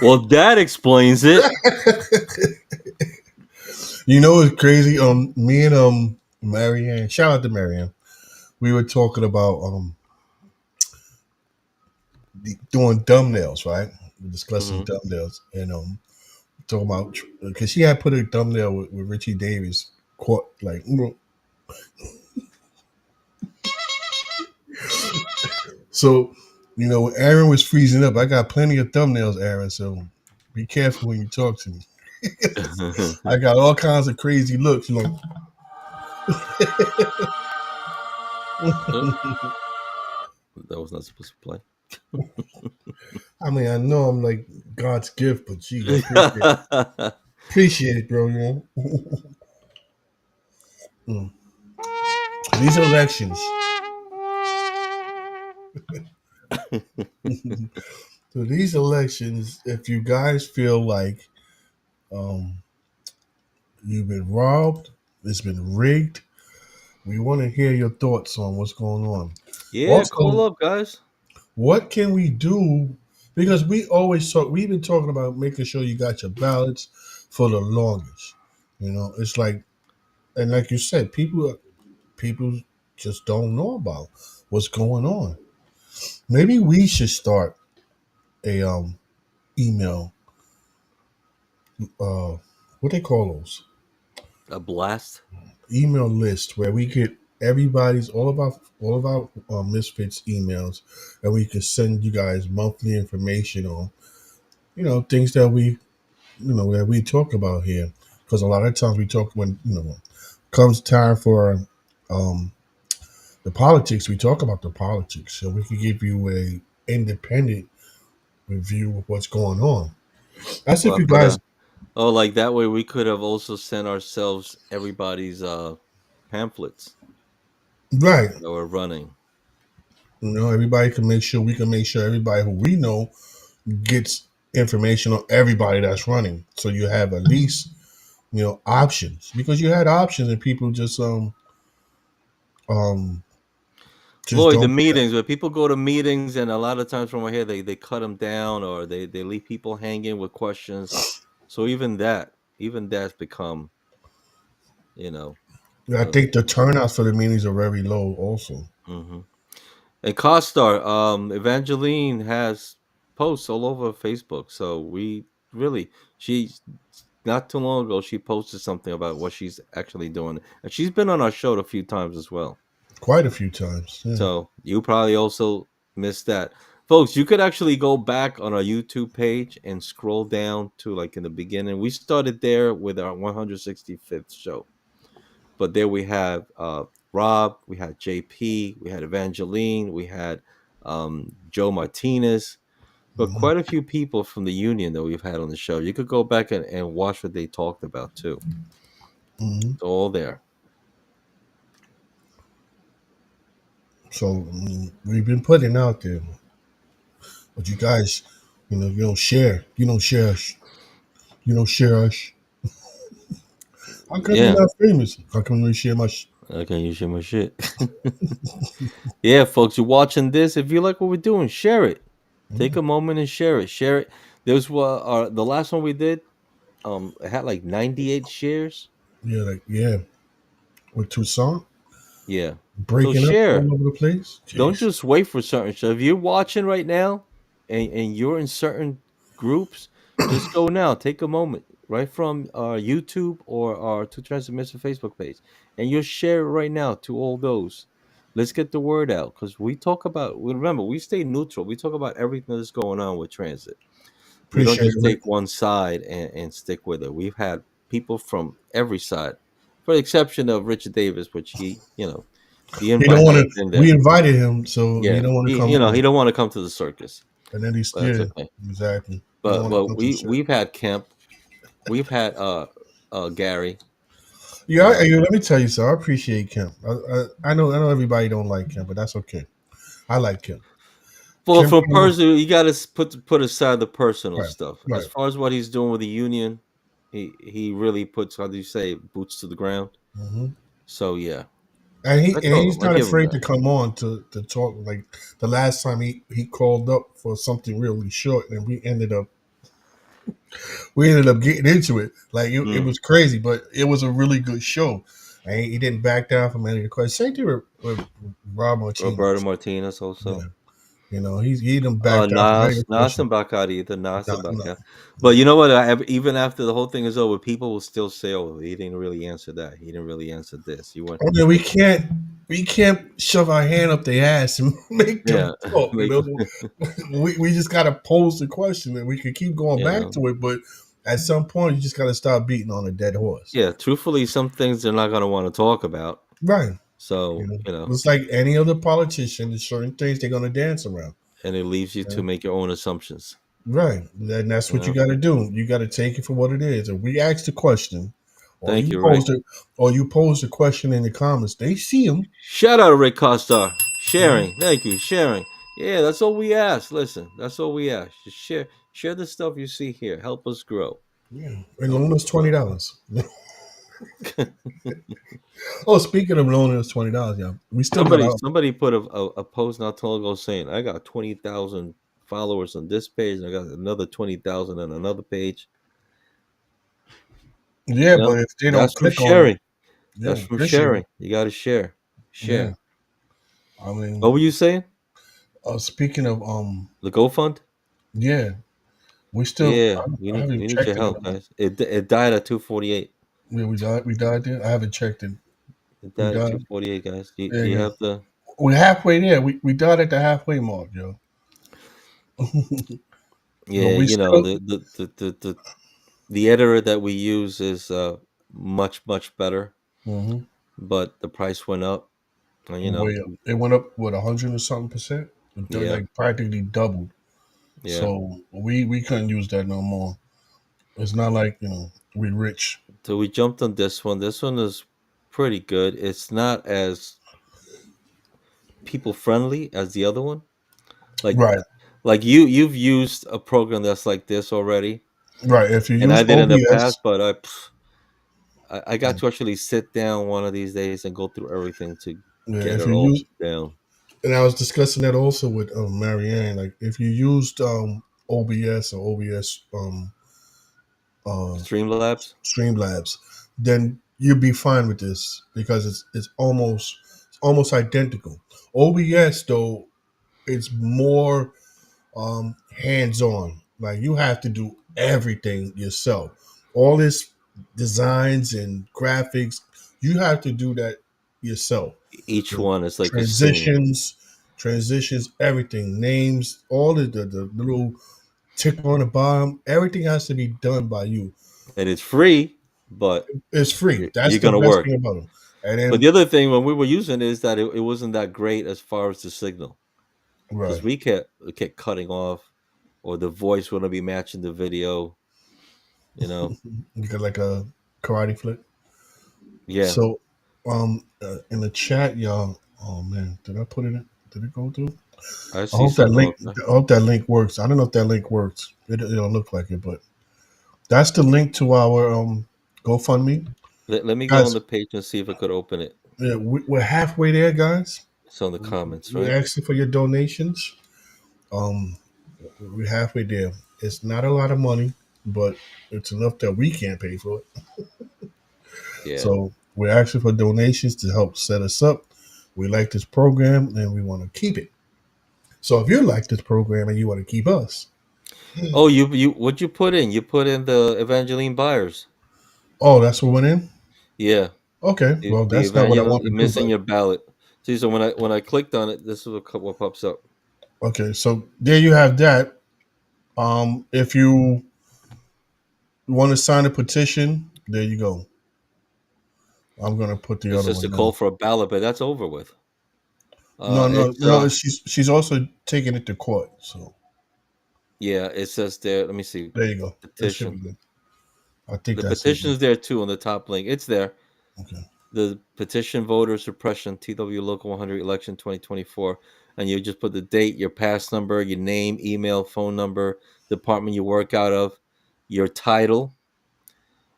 Well, that explains it. You know what's crazy? Me and Marianne. Shout out to Marianne. We were talking about doing thumbnails, right? We're discussing Hmm. thumbnails, and talking about because she had put a thumbnail with Richie Davis, quote like so. When Aaron was freezing up, I got plenty of thumbnails, Aaron. So be careful when you talk to me. I got all kinds of crazy looks. Oh, that was not supposed to play. I mean, I know I'm like God's gift, but geez, I appreciate it, bro. Mm. These elections. So these elections, if you guys feel like um, you've been robbed, it's been rigged, we want to hear your thoughts on what's going on. Yeah, call Also, up, guys. what can we do? Because we always talk. We've been talking about making sure you got your ballots for the longest. It's like, and like you said, people just don't know about what's going on. Maybe we should start a email, uh what they call those, A blast. email list where we get all of our misfits emails, and we can send you guys monthly information on things that we talk about here, because a lot of times we talk when comes time for um the politics, we talk about the politics, so we can give you a independent review of what's going on. That's if Well, you but guys, oh, like that way we could have also sent ourselves everybody's pamphlets right. that we're running. Everybody can make sure we can make sure everybody who we know gets information on everybody that's running. So you have at least options, because you had options and people um just Lloyd, the don't do that. meetings where people go to meetings and a lot of times from here they cut them down or they leave people hanging with questions. So even that's become you know I uh, think the turnouts for the meetings are very low also. mhm. And Costar, Evangeline has posts all over Facebook. So we really, she not too long ago, she posted something about what she's actually doing. And she's been on our show a few times as well. Quite a few times, yeah. So you probably also missed that. Folks, you could actually go back on our YouTube page and scroll down to like in the beginning. We started there with our 165th show. But there we have Rob, we had JP, we had Evangeline, we had Joe Martinez, but Hmm. quite a few people from the union that we've had on the show. You could go back and watch what they talked about too. Hmm. It's all there. So we've been putting out there, but you guys, you don't share. You don't share us. You don't share us. How come you're Yeah, not famous? How come you share my? I can use my shit. Yeah, folks, you're watching this. If you like what we're doing, share it. Take Yeah, a moment and share it. Share it. There's what the last one we did. It had like 98 shares. yeah, like yeah, with Tucson Yeah. So breaking up share. all over the place. Don't Jeez, just wait for certain stuff. If you're watching right now and you're in certain groups, just go now. Take a moment right from our YouTube or our Two Transmission Facebook page, and you'll share it right now to all those. Let's get the word out because we talk about. Remember, we stay neutral. We talk about everything that's going on with transit. We don't appreciate it, just Rick. take one side and stick with it. We've had people from every side, for the exception of Richard Davis, which the He don't invite want has to. been We there. invited him, so he Yeah, don't want to he come he on. don't want to come to the circus, And then he's but that's yeah, okay. exactly. He don't But want to but come to the show. we've had Kemp, we've had Gary, you Yeah, know. let me tell you something. I appreciate Kemp. I know everybody don't like Kemp, but that's okay. I like Kemp. Well, Kemp from came on. personal, you got to put aside the personal Right, stuff. As right. far as what he's doing with the union, he really puts, how do you say, boots to the ground. Hmm. So yeah, And I told he's him, I not give him afraid that. to come on to talk. Like the last time he called up for something really short, and we ended up getting into it. Like it Mm. was crazy, but it was a really good show. And he didn't back down from any of the questions. Same thing with Rob Roberto Martinez. Martinez Yeah, also. he didn't back down from any of the Nas questions. and back out either. Nas No, and back no, out. But no. you know what? Even after the whole thing is over, people will still say, "Oh, he didn't really answer that. He didn't really answer this. You went." Okay, we can't shove our hand up their ass and make Yeah, them talk. make We just gotta pose the question, and we can keep going you back know. to it. But at some point, you just gotta stop beating on a dead horse. Yeah, truthfully, some things they're not going to want to talk about. Right. So you know, It's like any other politician. There's certain things they're gonna dance around. and it leaves you You to know? make your own assumptions. Right. And that's You what you know. got to do. You got to take it for what it is. If we ask the question, or Thank you you, Rick. pose it, or you pose the question in the comments, they see them. Shout out to Rick Costar. Yeah. Sharing. Thank you. Sharing. Yeah, that's all we ask. Listen, that's all we ask. Just share the stuff you see here. Help us grow. Yeah. And Help loan us us grow. $20. Oh, speaking of loaning us $20, yeah, we still got Somebody our. somebody put a post not too long ago saying I got 20,000 followers on this page and I got another 20,000 on another page. Yeah, You know, but if they don't that's from click on it, sharing. That's yeah, from appreciate it. sharing. You got to share. Yeah, Share. I mean, What were you saying? speaking of The GoFund? yeah, we still. Yeah, I haven't we need your checked it in help, a month. guys. It died at 248. Yeah, we died there. I haven't checked it. It We died at died. 248, guys. Yeah, Do you yeah. have the We're halfway there. We died at the halfway mark, yo. But Yeah, we still. the editor that we use is much better, Hmm. but the price went up. And, Way up. It went up what 100 or something percent. yeah, Like practically doubled. yeah. So we couldn't use that no more. It's not like we rich. So we jumped on this one. This one is pretty good. It's not as people friendly as the other one. Like Right, you've used a program that's like this already, right. If you and I use did in the past, OBS, but I got to actually sit down one of these days and go through everything to yeah, get if it you all use, down. and I was discussing that also with Marianne. Like if you used OBS or OBS uh, Streamlabs. Streamlabs, then you'd be fine with this because it's almost identical. OBS though, it's more hands on. Like you have to do everything yourself. All this designs and graphics, you have to do that yourself. Each The one is like a scene, transitions, transitions, everything, names, all the little tick on the bottom, everything has to be done by you. and it's free, but It's free. That's you're the gonna best work. thing about them. And But the then other thing when we were using it is that it wasn't that great as far as the signal because right, we kept cutting off, or the voice wouldn't be matching the video. You know, you got like a karate flip. yeah. So in the chat, y'all. Oh man, did I put it in? Did it go through? I I see hope that something link. up there. I hope that link works. I don't know if that link works. It don't look like it, but that's the link to our GoFundMe, Let me go on guys. the page and see if I could open it. Yeah, we're halfway there, guys. It's on the comments, We're right? asking for your donations. Um, we're halfway there. It's not a lot of money, but it's enough that we can't pay for it. Yeah. So we're asking for donations to help set us up. We like this program and we want to keep it. So if you like this program and you want to keep us, Oh, you what you put in? You put in the Evangeline Byers. oh, that's what went in. Yeah. Okay, well, The that's not what I Evangeline, want to you're do, missing but your ballot. See, so when I clicked on it, this is what pops up. okay. So there you have that. If you want to sign a petition, there you go. I'm gonna put the It's other just a one call now. for a ballot, but that's over with. No, no, It's no. She's also taking it to court. So Yeah, it says there. Let me see. there you go. That should Petition. be good. I think The that's it. petition is there too on the top link. It's there. Okay. The petition voter suppression TW Local 100 election 2024, and you just put the date, your pass number, your name, email, phone number, department you work out of, your title.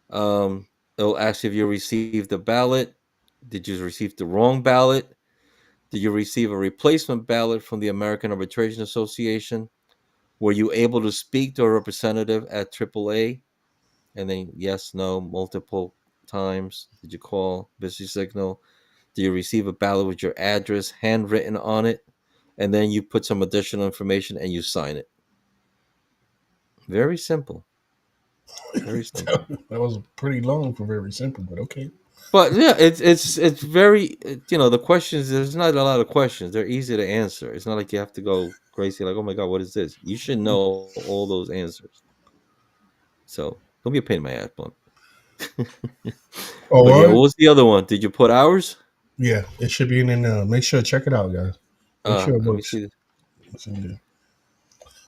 Um, it'll ask if you received a ballot. Did you receive the wrong ballot? Did you receive a replacement ballot from the American Arbitration Association? Were you able to speak to a representative at AAA? And then yes, no, multiple times. Did you call? Busy signal. Do you receive a ballot with your address handwritten on it? And then you put some additional information and you sign it. Very simple. Very simple. That was pretty long for very simple, but okay. But yeah, it's very the questions. There's not a lot of questions. They're easy to answer. It's not like you have to go crazy. Like, oh my god, what is this? You should know all those answers. So don't be a pain in my ass, blunt. Oh, But yeah, what? what was the other one? Did you put hours? Yeah, it should be in there. Make sure check it out, guys. Make sure it Let me works. see. It's in there.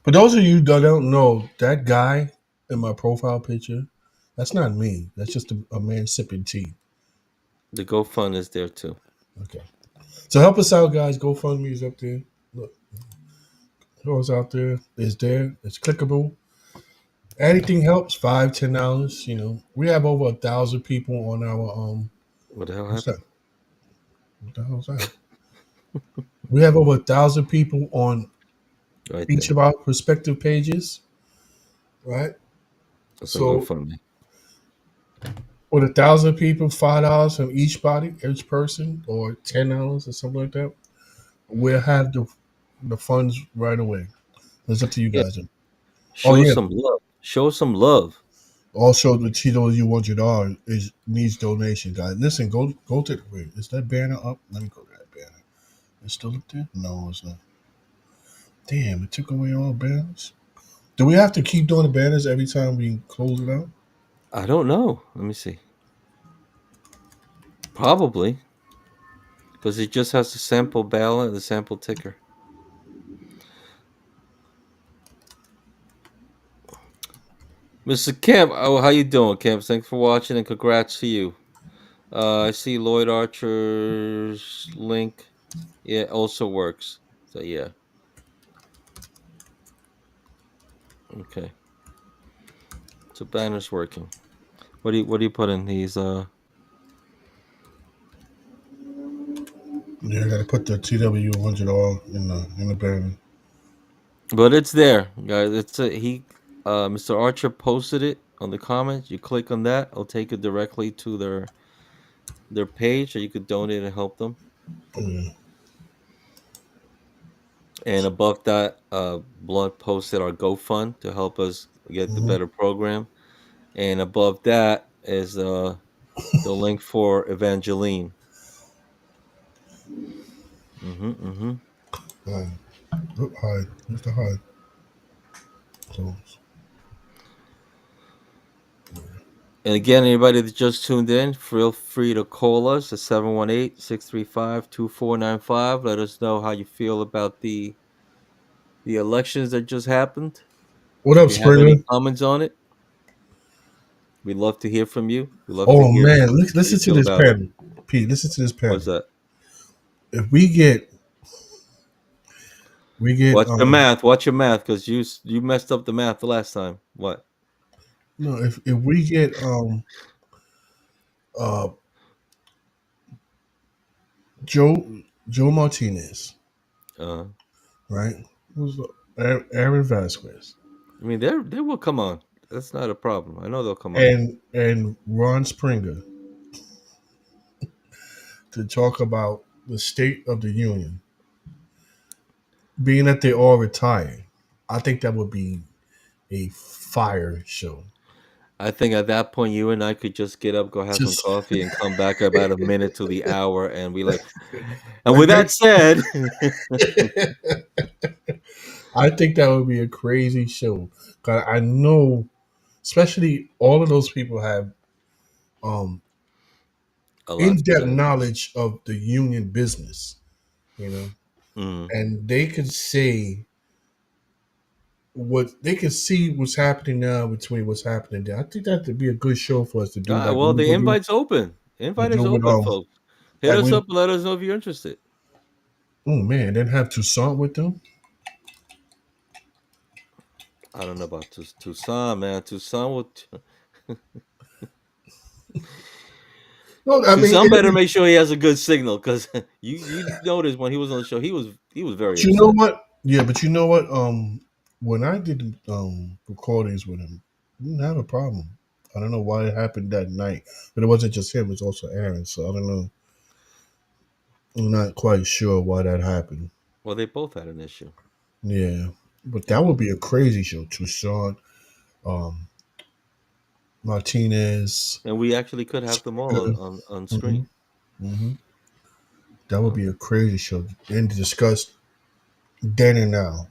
For those of you that don't know, that guy in my profile picture, that's not me. That's just a man sipping tea. The GoFund is there too. Okay. So help us out, guys. GoFundMe is up there. Look, those out there. It's there. It's clickable. Anything helps. $5, $10. We have over 1,000 people on our What the hell What's that? happened? What the hell is that? We have over 1,000 people on Right each there. of our respective pages, right? That's a So GoFundMe. with 1,000 people, $5 from each person, or $10 or something like that, we'll have the funds right away. It's up to you Yeah, guys. Oh show yeah. some love. Show some love. Also, the TWU is needs donation, guys. Listen, go to wait. Is that banner up? Let me go to that banner. It's still up there? No, it's not. Damn, it took away all banners. Do we have to keep doing the banners every time we close it out? I don't know. Let me see. Probably because it just has the sample ballot and the sample ticker. Mr. Kemp, oh, how you doing, Kemp? Thanks for watching and congrats to you. I see Lloyd Archer's link. Yeah, also works. So yeah, okay. So banner's working. What do you put in these? Yeah, I gotta put the TW100 in the banner. But it's there, guys. Mr. Archer posted it on the comments. You click on that, it'll take you directly to their page, or you could donate and help them. Yeah. And above that, Blunt posted our GoFund to help us get the Mhm. better program. And above that is the link for Evangeline. Mm-hmm. Hide. Look, hide. Where's the hide? Close. And again, anybody that just tuned in, feel free to call us at 718-635-2495. Let us know how you feel about the elections that just happened. What If up, you have Springer? any comments on it, we'd love to hear from you. We'd love to Oh hear man, how you listen to feel this about it. panel. Pete, listen to this What's panel. that? if we get Watch your math, because you messed up the math the last time. What? no, if we get uh Joe Martinez, Uh, right? Who's Aaron Vasquez I mean, they will come on. That's not a problem. I know they'll come on. and Ron Springer to talk about the state of the union, being that they all retired. I think that would be a fire show. I think at that point, you and I could just get up, go have some Just coffee, and come back about a minute to the hour, and we like. And like with that said, I think that would be a crazy show. 'Cause I know, especially all of those people have um, a lot to in-depth say. knowledge of the union business, you know, Mm. and they can say what they can see what's happening now between what's happening there. I think that would be a good show for us to do, like Well, we the go do invite's open. to Invite is do with open, folks. Hit like us we up and let us know if you're interested. oh man, then have Toussaint with them. I don't know about Tucson, man. No, I mean, Tucson better make sure he has a good signal, because you noticed when he was on the show, he was very but you know upset. what? Yeah, but you know what? When I did recordings with him, we didn't have a problem. I don't know why it happened that night, but it wasn't just him; it was also Aaron. So I don't know. I'm not quite sure why that happened. Well, they both had an issue. Yeah, but They that would both. be a crazy show. Toussaint, um, Martinez, And we actually could have them all Springer. on hmm screen. hmm That would Huh? be a crazy show. And to discuss then and now.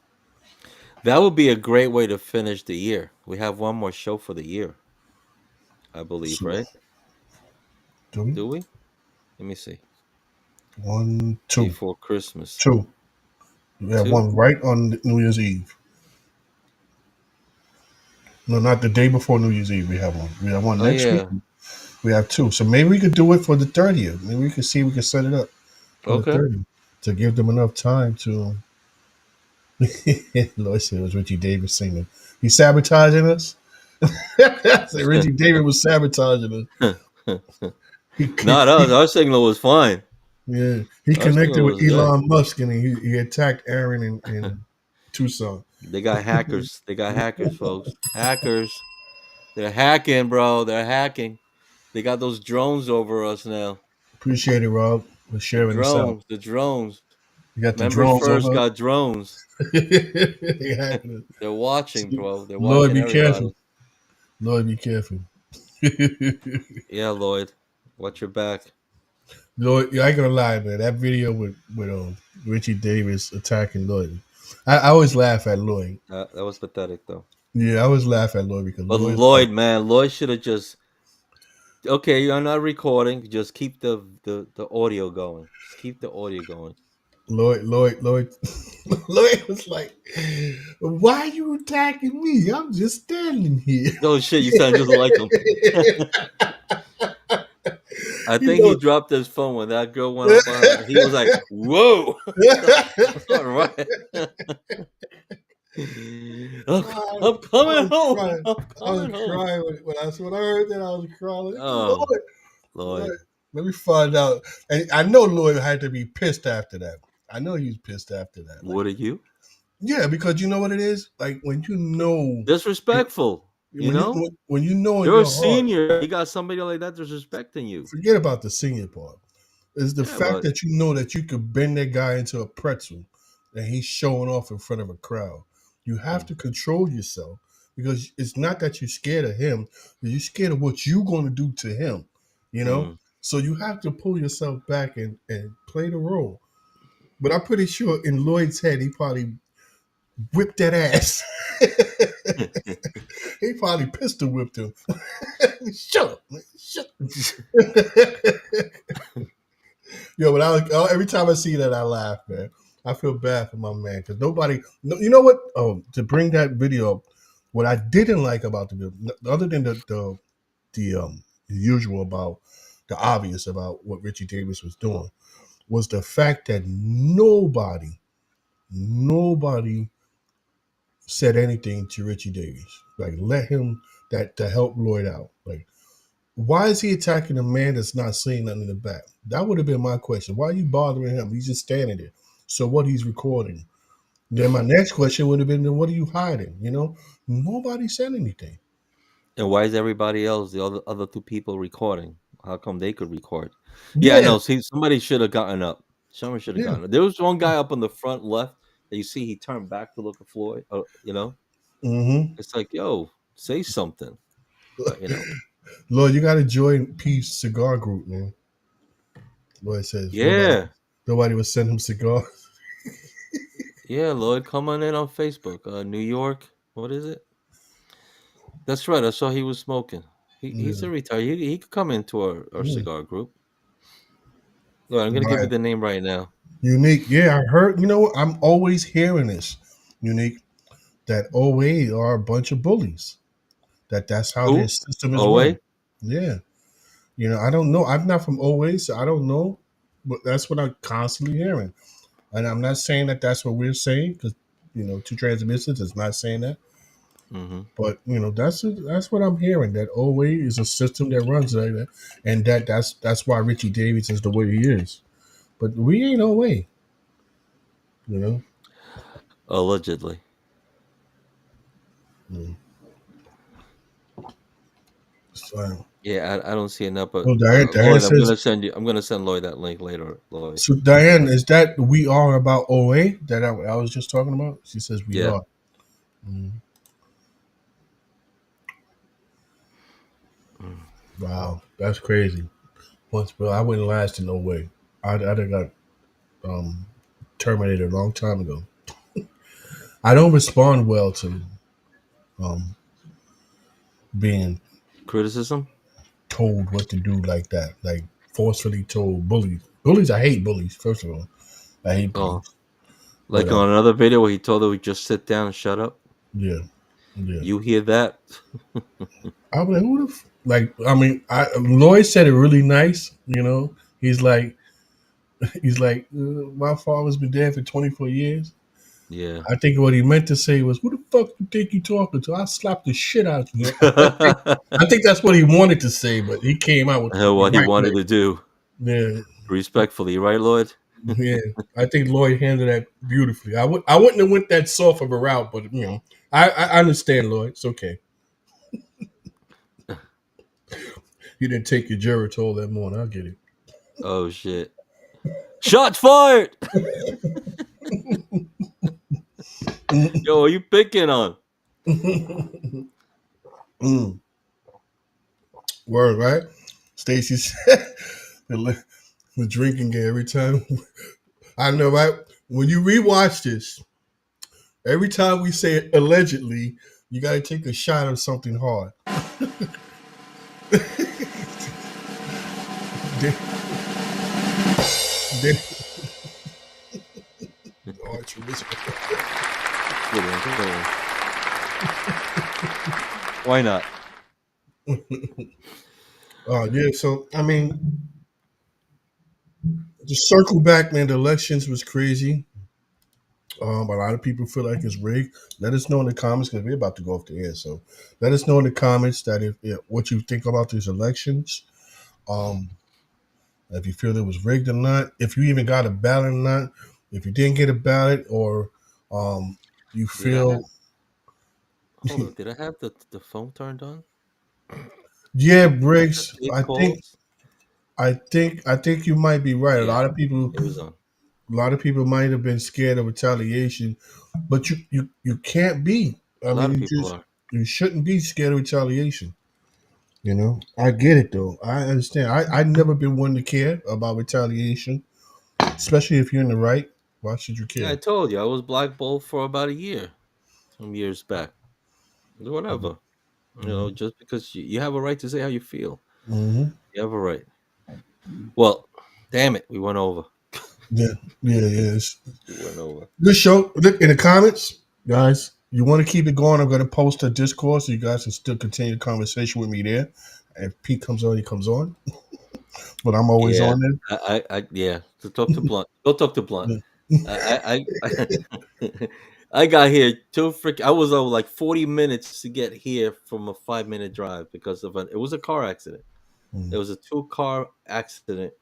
That would be a great way to finish the year. We have one more show for the year, I believe, So, right? do we? Do we? Let me see. One, two, Before Christmas. two. We have Two? one right on New Year's Eve. No, not the day before New Year's Eve. We have one. We have one Oh next week. yeah. We have two. So maybe we could do it for the 30th. Maybe we could see if we can set it up for the Okay. 30th to give them enough time to. Lloyd said it was Richie Davis singing. He's sabotaging us. So Richie Davis was sabotaging us. Not us. Our signal was fine. Yeah, he Our connected signal with was good. Elon Musk and he attacked Aaron in Tucson. They got hackers. They got hackers, folks. Hackers. They're hacking, bro. They're hacking. They got those drones over us now. Appreciate it, Rob, for The sharing this out. drones. The drones. You got the Members drones first over. got drones. They hacking it. They're watching, See, bro. They're Lord, watching be careful. everybody. Lord, be careful. Yeah, Lloyd. Watch your back. Lloyd, yeah, I ain't gonna lie, man. That video with Richie Davis attacking Lloyd, I always laugh at Lloyd. That was pathetic, though. Yeah, I always laugh at Lloyd because But Lloyd's like Lloyd, man, Lloyd should have just. Okay, you're not recording. Just keep the audio going. Just keep the audio going. Lloyd. Lloyd was like, "Why are you attacking me? I'm just standing here." Oh shit, you sound just like him. I you think he know. dropped his phone when that girl went up on him. He was like, "Whoa, all right, I'm, I I'm coming was home. crying. I'm I was coming home." crying when I heard that. I was crying. Like, Oh, Lord, Lloyd, Lord, let me find out. And I know Lloyd had to be pissed after that. I know he was pissed after that. Like, what are you? yeah, because you know what it is. Like when you know, Disrespectful. You when you know, when you know in you're a your heart, senior. You got somebody like that disrespecting you. forget about the senior part. Is the Yeah, fact but that you know that you could bend that guy into a pretzel and he's showing off in front of a crowd. You have mm, to control yourself because it's not that you're scared of him, you're scared of what you're going to do to him, you know? mm. So you have to pull yourself back and play the role. But I'm pretty sure in Lloyd's head, he probably whipped that ass. He probably pistol whipped him. Shut up, man. Shut up. Yo, but every time I see that, I laugh, man. I feel bad for my man because nobody. No, you know what? To bring that video up, what I didn't like about the video, other than the usual about the obvious about what Richie Davis was doing, was the fact that nobody said anything to Richie Davies. Like, let him that to help Lloyd out. Like, why is he attacking a man that's not saying nothing in the back? That would have been my question. Why are you bothering him? He's just standing there. So what he's recording. Then my next question would have been, then what are you hiding? Nobody said anything. And why is everybody else, the other two people recording? How come they could record? Yeah, I Yeah, know. See, somebody should have gotten up. Someone should have yeah. gotten up. There was one guy up on the front left that you see he turned back to look at Floyd. Mm-hmm. It's like, yo, say something. But Lord, you got to join Peace Cigar Group, man. Lloyd says yeah, nobody would send him cigars. yeah, Lloyd, come on in on Facebook. New York, what is it? That's right. I saw he was smoking. He's Yeah, a retard. He could come into our yeah. cigar group. Look, I'm gonna give you Right. the name right now. Unique. Yeah, I heard. You know what? I'm always hearing this. Unique. That OA are a bunch of bullies. That's how their Who? system is OA? run. Yeah. I don't know. I'm not from OA, so I don't know. But that's what I'm constantly hearing. And I'm not saying that that's what we're saying because, two transmissions is not saying that. Mm-hmm. But that's what I'm hearing. That OA is a system that runs like that, and that's why Richie Davis is the way he is. But we ain't OA, you know. Allegedly. Mm. So, Yeah, I don't see enough. But well, Diane Lloyd, says. I'm gonna send Lloyd that link later. Lloyd. So Diane, is that we are about OA that I was just talking about? She says we Yeah. are. Mm. Mm. Wow, that's crazy. Once, bro, I wouldn't last in no way. I'd have got um, terminated a long time ago. I don't respond well to um, being Criticism? told what to do like that, like forcefully told. Bullies. I hate bullies. First of all, I hate Oh, bullies. But like on another video where he told her we just sit down and shut up. yeah, yeah. You hear that? I was like, who the like? I mean, Lloyd said it really nice. He's like, my father's been dead for 24 years. Yeah. I think what he meant to say was, "Who the fuck you think you talking to? I slapped the shit out of you." I think that's what he wanted to say, but he came out with the What he right wanted way. to do, Yeah, respectfully, right, Lloyd? yeah. I think Lloyd handled that beautifully. I wouldn't have went that soft of a route, but I understand Lloyd. It's okay. You didn't take your Geritol that morning. I get it. Oh shit! Shots fired! Yo, are you picking on? Mm, word, right? Stacy said the drinking game every time. I know, right? When you rewatch this, every time we say allegedly, you got to take a shot of something hard. then, then, oh, it's Good one, good one. Why not? yeah. So I mean, to circle back, man, the elections was crazy. A lot of people feel like it's rigged. Let us know in the comments because we're about to go off the air. So let us know in the comments that if what you think about these elections. Um, if you feel it was rigged or not, if you even got a ballot or not, if you didn't get a ballot or you Did I have? feel, Hold on. Did I have the phone turned on? yeah, To Briggs, take I think, calls? I think you might be right. Yeah, it was on. A lot of people might have been scared of retaliation, but you can't be. I A lot mean, of people are. you shouldn't be scared of retaliation. I get it though. I understand. I've never been one to care about retaliation, especially if you're in the right. Why should you Yeah, I care? told you I was blackballed for about a year, some years back. Whatever. Mm-hmm. Just because you have a right to say how you feel. Mm-hmm. You have a right. Well, damn it, we went over. Yeah, yeah, yeah. It's We went over. good show. Look in the comments, guys. You want to keep it going? I'm going to post a Discord so you guys can still continue the conversation with me there. If Pete comes on, he comes on. but I'm always Yeah, on there. yeah. To talk to Blunt. Go talk to Blunt. Yeah. I I got here too freak. I was over like 40 minutes to get here from a 5 minute drive because of it was a car accident. It Mm. was a two-car accident,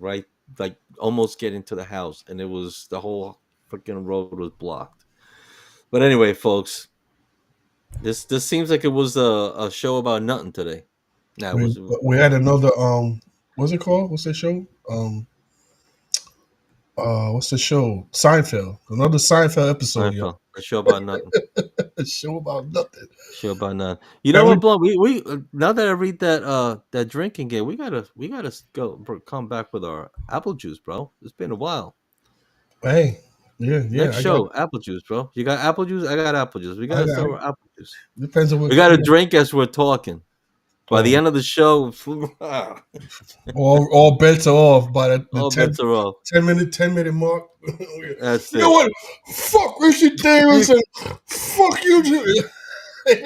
right? Like almost getting to the house, and it was the whole freaking road was blocked. But anyway, folks, this seems like it was a show about nothing today. Nah, it We was we had another what's it called? What's that show? What's the show? Seinfeld. Another Seinfeld episode, yo. Seinfeld. A show about nothing. A show about nothing. Sure about none. You know Can we? what, Blunt? We now that I read that drinking game, we gotta come back with our apple juice, bro. It's been a while. Hey, yeah, Next yeah. show, apple juice, bro. You got apple juice? I got apple juice. We I gotta got. serve apple juice. Depends on We what. gotta drink as we're talking. By the Oh, end of the show, all bets are off by the all bets are off. 10 minute mark. You That's know it. what? Fuck Richard Davis and fuck you, Jimmy.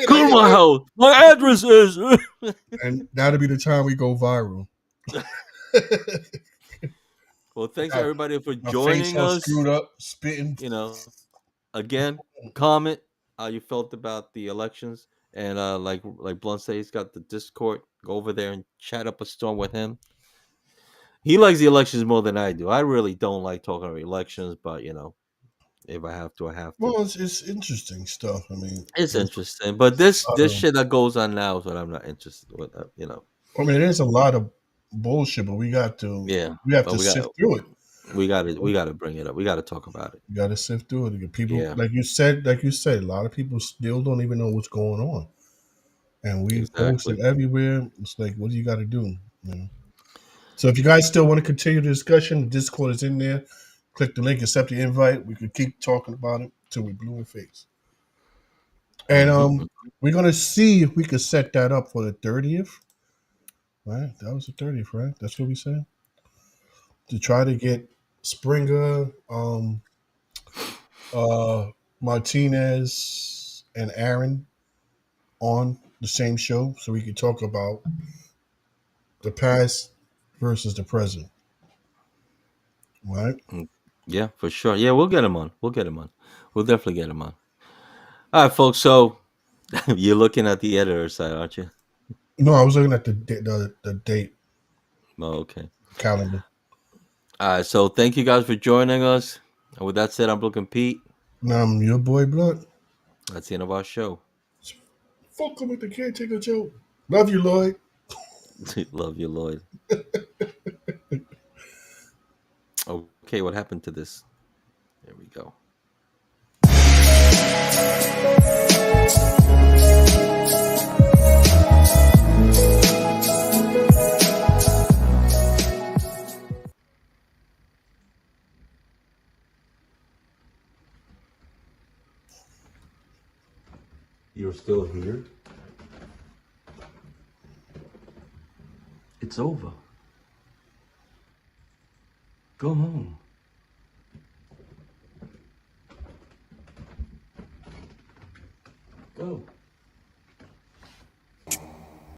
Come to my house. My address is. And that'll be the time we go viral. Well, thanks Got everybody for my face joining all us. screwed up, spitting. You know, again, comment how you felt about the elections, and like Blunt says, he's got the Discord. Go over there and chat up a storm with him. He likes the elections more than I do. I really don't like talking about elections, but if I have to, I have to. Well, it's interesting stuff. I mean, It's there's, interesting, but this uh, shit that goes on now is what I'm not interested with. I mean, there's a lot of bullshit, but we got to Yeah, we have but to we got sift through it. we got to bring it up. We got to talk about it. We got to sift through it. People, Yeah, like you said, a lot of people still don't even know what's going on, and we post it exactly. everywhere. It's like, what do you got to do? You know? So if you guys still want to continue the discussion, the Discord is in there. Click the link, accept the invite. We could keep talking about it till we blue in face. And Hmm. we're gonna see if we could set that up for the 30th. Right? That was the 30th, right? That's what we said. To try to get Springer, uh, Martinez, and Aaron on the same show so we could talk about the past versus the present. Right? Yeah, for sure. Yeah, we'll get him on. We'll get him on. We'll definitely get him on. All right, folks. So you're looking at the editor side, aren't you? No, I was looking at the date Oh, okay. calendar. All right. So thank you guys for joining us. And with that said, I'm looking Pete. Now I'm your boy Blunt. That's the end of our show. Fuck him with the caretaker joke. Love you, Lloyd. Love you, Lloyd. Okay, what happened to this? There we go. You're still here? It's over. Go home. Go.